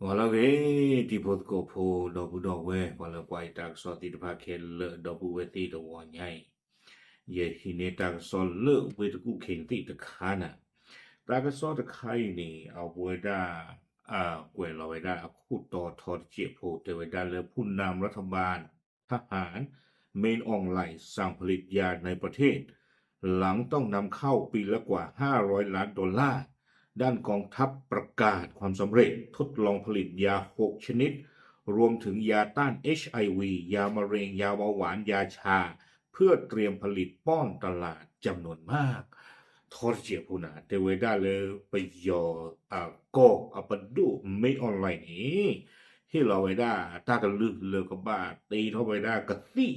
Wala ge ti pot ko pho do bu do we wala kwai tak so ti pa khe le do bu we ti do wa nyai ye hi ne tak so le we tu ku khen ti ta kha na ta ka so ta khai ni a we da kwe lo we da khu to thor che pho te we da leผู้นำรัฐบาลทหารเมนออนไลน์สั่งผลิตยาในประเทศหลังต้องนำเข้าปีละกว่า$500 ล้านด้านกองทัพประกาศความสำเร็จทดลองผลิตยา6ชนิดรวมถึงยาต้าน HIV ยามะเร็งยาเบาหวานยาชาเพื่อเตรียมผลิตป้อนตลาดจำนวนมากทอดเจียพูนาเทเวดาเลยไปยอก็อปดูไม่ออนไลน์นี้ที่เราไว้ได้ตากันลึกเลยก็บ้าตีเท่าไปได้กะตี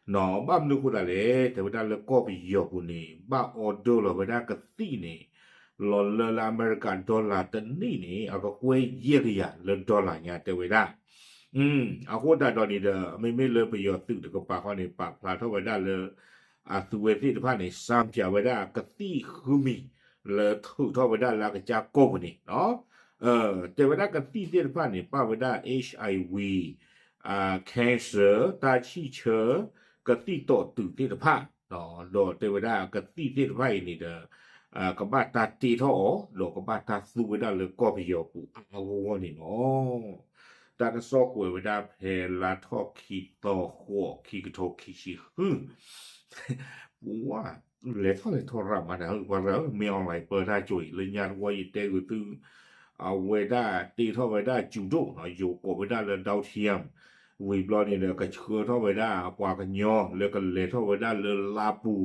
หนอบ้ามนึกคุณอะไรเทวดาเลยก็ไปยอพูนี่บ้าออเดอร์เราไว้ได้กะตีนี่หลอนเลยอเมริกันดอลลาร์ตันนี่เอาก็กวยเยี่ยกยาเลยดอลลาร์เนี่ยเทวดาเอาคนได้ตอนนี้เด้อไม่เลยไปยอตึกแต่ก็ปากเขาในปากพลาเท่าไปได้เลยสุเวทีที่ผ่านในสามเจ้าไปได้กตีคือมีเลยถูกเท่าไปได้แล้วก็จะโกงนี่เนาะแต่ไปได้กตีที่ผ่านในป้าไปได้ HIV cancer ตาชีเชื้อกตีโตตึกที่ผ่านเนาะโดดแต่ไปได้กตีที่ผ่านนี่เด้อกบ้าตาตีเท่าอ๋อโดกบ้าตาสู้ไปได้เลยก็ไปยอปูเอาวันนี้เนาะ ตากระซอกวยเวดาเพลาทอกขีต่อหัวขีกระโทกขีชีว่าเลยเท่าเลยทรมานนะว่าแล้วมีออนไลน์เปิดได้จุยเลยยานวัยเตกุตึงเอาเวดาตีเท่าเวดาจุดโดนะอยู่กับเวดาเลยดาวเทียมวีบลอนี่เลยก็เชื่อเท่าเวดากว่ากันย่อแล้วก็เลยเท่าเวดาเลยลาปู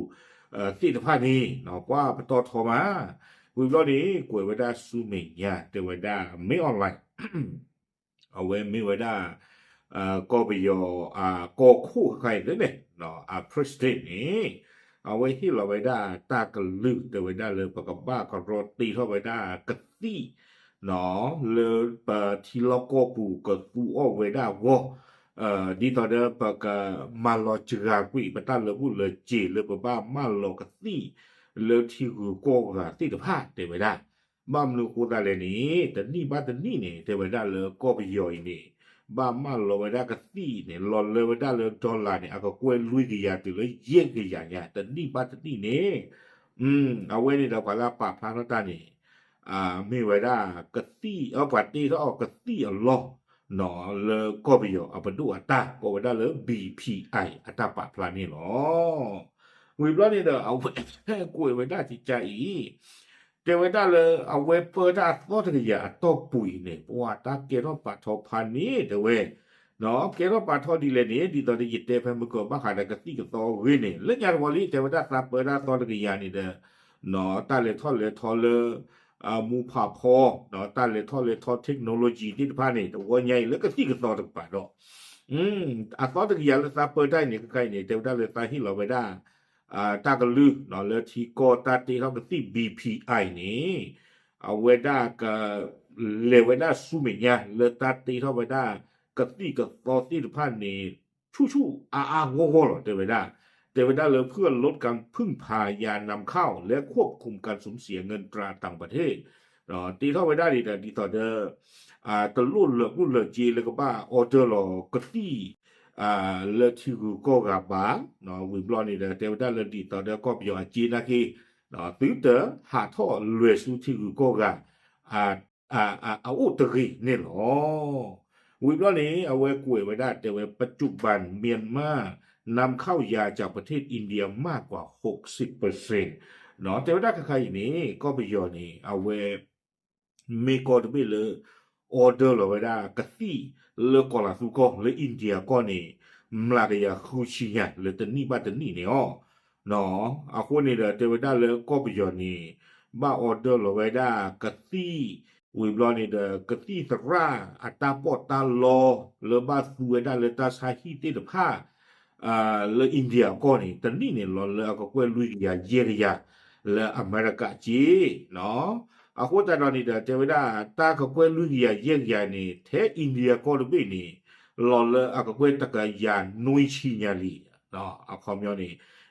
ที่สะพานนี้เนาะว่าไปต่อทอมาวีบลอนี่กวยเวดาซูเมียแต่เวดาไม่ออนไลน์ เอาไว้ไม่ไว้ได้ก็ไปยอก็คู่ใครด้วยเนี่ยเนาะpresident นี่เอาไว้ที่เราไว้ได้ตากระลึกแต่ไว้ได้เลยปากกับบ้าก็โรตีเข้าไปได้กะตี้เนาะเลยปะที่เราก็ปูก็ปูเอาไว้ได้วะดีต่อเดิมปากกับมาลอจรากุยปะตั้งเลยพูดเลยจีเลยปะบ้ามาลอกะตี้เลยที่กูก็กะตี้ตะพาดแต่ไว้ได้ บ้ามลูกคูดาเลนี่แต่นี่บ้านแต่นี่เนี่ยแต่เวลาเลยก็ไปย่อยนี่บ้ามมาเราเวลากตีเนี่ยหลอนเลยเวลาเลยดอลลาร์เนี่ยก็กวยลุยกี่ยาตัวเลยเยี่ยงกี่ยาเนี่ยแต่นี่บ้านแต่นี่เนี่ยเอาไว้นี่เราพาราปะพานาตานี่ไม่เวลากตีเอาปัดนี่ถ้าออกกตีเอาล้อหนอเลยก็ไปย่อเอาไปดูอัตราก็เวลาเลย BPI อัตราปะพลานี่หรอวิบล้อนี่เด้อเอาไว้กวยไว้ได้จิตใจอีแต่เวลาเลยเอาไว้เปิดได้ก็ถึงอย่าต้องปุ๋ยเนี่ยเพราะว่าตาเกล้าปะทอพันนี้เด้อเว้ยเนาะเกล้าปะทอดีเลยเนี่ยดีตอนที่ยิดเตะเพิ่มก็บ้าขายกะติกต่อเว้ยเนี่ยเรื่องยานวอลีแต่เวลาตาเปิดได้ตอนที่ยานี่เด้อเนาะตาเลยทอเลยทอเลยมูผาพอเนาะตาเลยทอเลยทอเทคโนโลยีที่ผ่านนี่ตัวใหญ่แล้วก็ติกต่อต่างปะเนาะอืมตอนที่ยาแล้วตาเปิดได้เนี่ยก็ใกล้เนี่ยแต่เวลาเลยตาที่เราไปได้ ตากลึกเนาะเลยที่ก็ตาตีเขาก็ที่ BPI นี่เอาไว้ได้ก็เลวไว้ได้สู้ไม่เนี่ยเลยตาตีเขาไว้ได้ก็ที่ก็ต่อที่ผ่านนี่ชู่งงหรอเดี๋ยวไว้ได้เดี๋ยวไว้ได้เลยเพื่อลดการพึ่งพายานนำเข้าและควบคุมการสูญเสียเงินตราต่างประเทศเนาะตีเข้าไว้ได้ดีแต่ดีต่อเด้อตะรุ่นเลือกจีเลยก็บ้าออเดอร์หรอก็ที่ le tigu ko ga ba no wi blo ni de te da le di to de ko pyo a chi na ki no tu de ha tho lue su tigu ko ga a o te ri ni lo wi blo ni a we ku we da te we ปัจจุบันเมียนมานำเข้ายาจากประเทศอินเดียมากกว่า60%เนาะแต่ว่าใครๆนี่ก็ไปยอนี่เอาเวมีกอดไปเลยออเดอร์เราไว้ได้กะที่ le ko la su ko le India ko ni mla ke ya khu chi ya le tani ba tani ne o no a ko ni de te da le ko bi yo ni ba order lo we da ka ti we blo ni de ka ti tra ata po ta lo le ba su we da le ta sa hi te de pha le India ko ni tani ni lo le ko kwe lu ya ye ya le America ji no အခုတတော်နေတဲ့တေဝဒတာကကွဲလူကြီးရဲ့ရနေထဲအိန္ဒိယကောလပိနေလော်လအကကွဲတကယာနွိချီညာလီနော်အခေါမျိုးနေ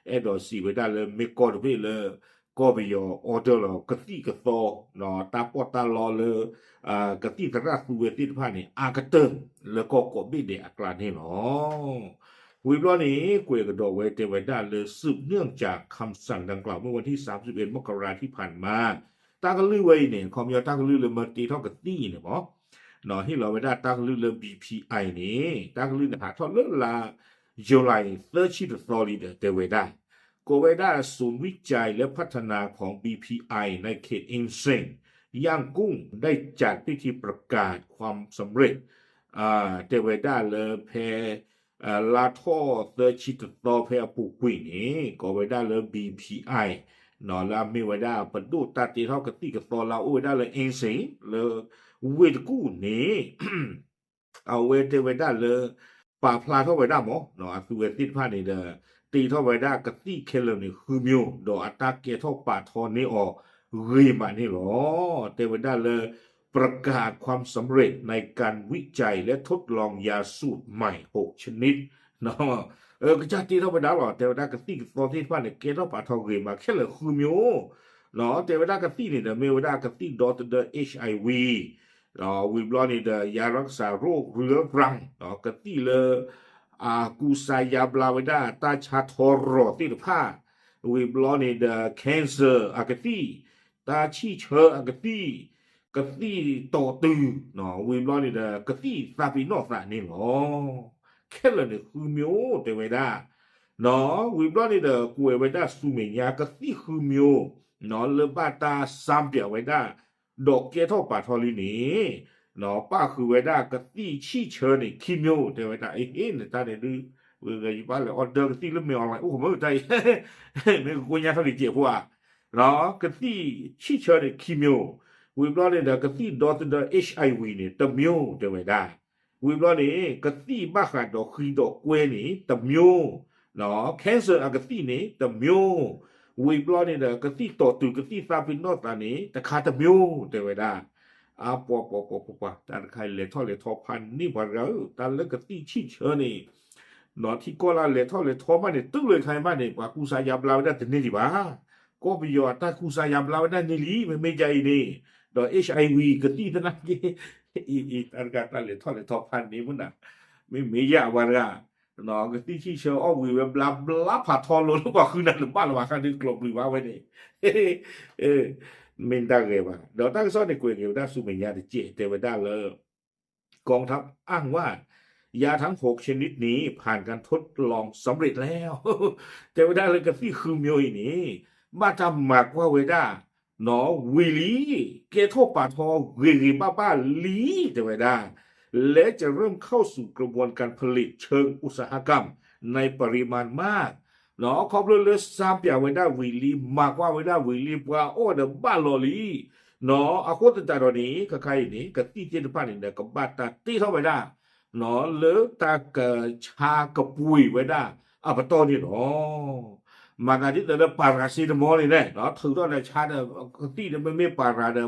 အဲ့တော့စီဝဒလည်းမေကောလပိလေ ก็ไปยอออเดอร์เรากติกระโตเนาะตาปอตาลอเลยกติกระสุเวติพานี่อากระเตอแล้วก็กบิเดอักลานี่เนาะวิบล้อนี้กุยกระโดดไว้เตไว้ได้เลยสืบเนื่องจากคำสั่งดังกล่าวเมื่อวันที่31มกราคมที่ผ่านมาตากลือไว้เนี่ยคอมยอตากลือเลยมาตีเท่ากับตี้เนี่ยหมอเนาะที่เราไว้ได้ตากลือเลย BPI นี่ตากลือหาทอดเลือลาจุลัย30 Florida เตไว้ได้ โกเวดาศูนย์วิจัยและพัฒนาของ BPI ในเขตอินเซงย่างกุ้งได้จัดพิธีประกาศความสำเร็จเตเวดาเลเพลาทอเตชิตตอเพอปุกุยนี่โกเวดาเล BPI นอลามีเวดาปดูตัดตีเท่ากับตีกับตอลาโอเวดาเลอินเซงเลเวดกูนี่ เอาเวเตเวดาเลป่าพลาเท่าเวดาหมอเนาะคือเวติดผ้านี่เด้อตีเท่าเวดากะตีเคลนี่คือมิวดออัตาเกเท่าป่าทอนนี่ออกรีมานี่หรอเตเวดาเลประกาศความสำเร็จในการวิจัยและทดลองยาสูตรใหม่6ชนิดเนาะก็จะตีเท่าเวดาหรอเตเวดากะตีตอนที่ผ้านี่เกเท่าป่าทอนรีมาแค่เลยคือมิวเนาะเตเวดากะตีนี่เด้อเมเวดากะตีดอตเดอ HIVวิบลอนี่เดยารักษาโรคเรื้อรังกติเลกูซายาบลาเวดาตาชาทอรอติดผ้าวิบลอนี่เด cancer กติตาชีเชออกติต่อตือวิบลอนี่เดกติซาปิโนสานี่หรอแค่เลยเนี่ยคือมิโอเตเวดาวิบลอนี่เดกูเวดาสุเมียกติคือมิโอเลบาตาซัมเปียเวดาดอกเกทอป่าทอลีนี่ป้าคือเวดากะตีชี้เชิญนี่คิมิโอเทเวดาเนี่ยตาเนี่ยดูเวกอยู่บ้านเลยออเดอร์กะตีแล้วไม่ออนไลน์โอ้ผมไม่ใจไม่กูยังเท่าที่เจ็บว่ากะตีชี้เชิญนี่คิมิโอวิบลอเนี่ยกะตีดอตเดอ HIV นี่ตะมิโอเทเวดาวิบลอเนี่ยกะตีบ้าขาดอกคือดอกกล้วยนี่ตะมิโอcancer กะตีนี่ตะมิโอวิบลอนี่กะตีต่อตือกะตีซาปินโนตานี่ตะคาตะมิโอเทเวดาปอแต่ใครเลทอพันนี่ว่าเราแต่เล็กกตีชี้เชอนี่ที่ก็ละเลทอมาเนี่ยตึ้งเลยใครมาเนี่ยว่ากูสายยาบลาวได้แต่นี่ดิบ้าก็ไปยอดถ้ากูสายยาบลาวได้นี่ลีไม่ใจนี่HIV กตีท่านั้นอีอันการแต่เลทอพันนี่มันน่ะไม่ยากว่าละกตีชี้เชออ้อวีแบบบลาผ่าทอนลงหรือเปล่าคือนั่นหรือบ้านหรือว่าข้างนี้กลบหรือว่าไว้นี่เออมินตาเกว่าตั้งซ่อนในกวยเกวด้าสุเมียดิเจเตวดาเลยกองทัพอ้างว่ายาทั้ง6ชนิดนี้ผ่านการทดลองสำเร็จแล้วเตวดาเลยกับที่คือมิโอยนี่มาทำหมากว่าเวดาวิลีเกโทปาทอวิบ้าลีเตวดาและจะเริ่มเข้าสู่กระบวนการผลิตเชิงอุตสาหกรรมในปริมาณมากครอบเลยsampia weda wili makwa weda wili bwa o de baloli akota ta ro ni kakai ni ka ti ti de pa ni de ka ba ta ti tho weda le ta ka cha ka pui weda a ba to ni ma ga di de paracetamol ni ne thu to de cha de ti de me para de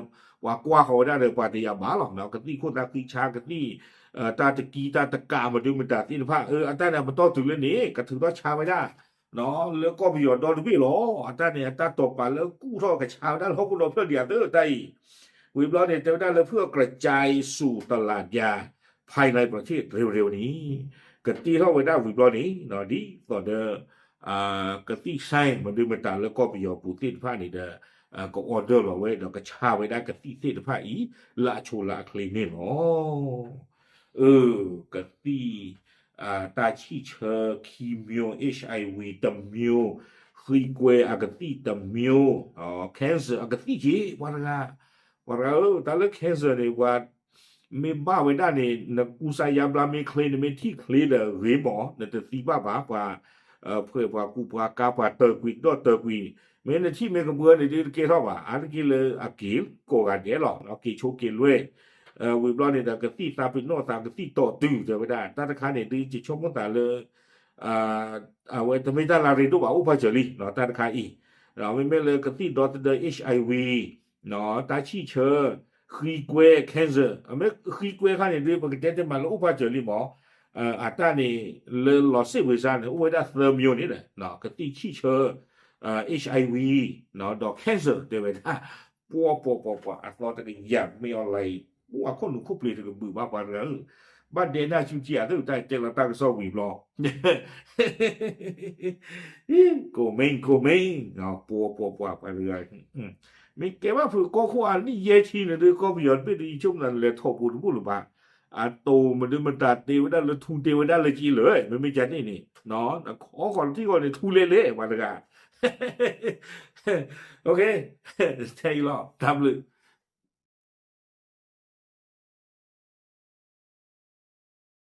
wa kwa ho da de pa ti ya ba lo ka ti ko ta ki cha ka tiตาตะกีตาตะกามาดูมันตาที่ผ้าอันนั้นมันต้องถึงเรื่องนี้ก็ถือว่าชาไม่ได้แล้วก็ประโยชน์ดอนพี่หรออันนั้นเนี่ยตาตกปลาแล้วกู้ท่อกับชาวด้านเขาก็รอเพื่อเดียดได้วิบล้อเนี่ยจะได้แล้วเพื่อกระจายสู่ตลาดยาภายในประเทศเร็วๆนี้กตีเท่าไว้ได้วิบล้อนี้ดีต่อเดอกตีใช่มันดูมันตาแล้วก็ประโยชน์ปูตินผ้านี่เด้ก็ออเดอร์เราไว้เราก็ชาไว้ได้กตีเทศผ้าอีละโชละคลีนี่กตีตาชีเชอคีมิโอ HIV ตัมมิโอคุยกวยอากติตัมมิโอcancer อากติจีว่าเราตาเลือก cancer เนี่ยว่าไม่บ้าไว้ได้เนี่ยนักอุตสาหยาบลาไม่เคลนไม่ที่เคลนเลยเรียบอเนี่ยแต่ตีบ้าว่าเพื่อว่ากูว่ากาว่าเตอร์กวีดเตอร์กวีเมื่อที่เมื่อกี้เนี่ยที่เกี่ยวกับอันนี้เลยอากิลโกกันเดี๋ยวหรอกกี่โชกิลด้วยวิบล้อเนี่ยกตีตาเป็นโนตากตีโตตื้อจะไม่ได้ตาตะคาเนี่ยดีจิชมมันแต่เลยเว้แต่ไม่ได้ลาเรียนรู้ว่าอุปาเจริตาตะคาอีไม่เลยกตีดอตเดอ HIV ตาชีเชอคุยกวย cancer ไม่คุยกวยข้าเนี่ยดีปกติจะมาแล้วอุปาเจริหมออัตราเนี่ยเลยหลอดเสียเวชาเนี่ยอุปาเทอร์มิโอนี่แหละกตีชีเชอ HIV เนาะดอก cancer 对不对ปัวอัตราตะกี้ยังไม่อะไรปัวคนหนุ่มคุปเลยตะกี้บือบ้าเรื่องบ้านเดน่าชิวเจีย都在这了大个少微บลgo main เนาะปัวไปเรื่อยไม่เก็บว่าฝือก็ควรนี่เยชีเนี่ยด้วยก็ย้อนไปดีช่วงนั้นเลยทบบุญบุญบ้าโตมันด้วยมันตัดเทวดาเลยทูเทวดาเลยจีเลยมันไม่จัดนี่เนาะขอก่อนที่ก่อนเนี่ยทูเล่ๆมาเลยกันโอเคใช่หรอทำเลย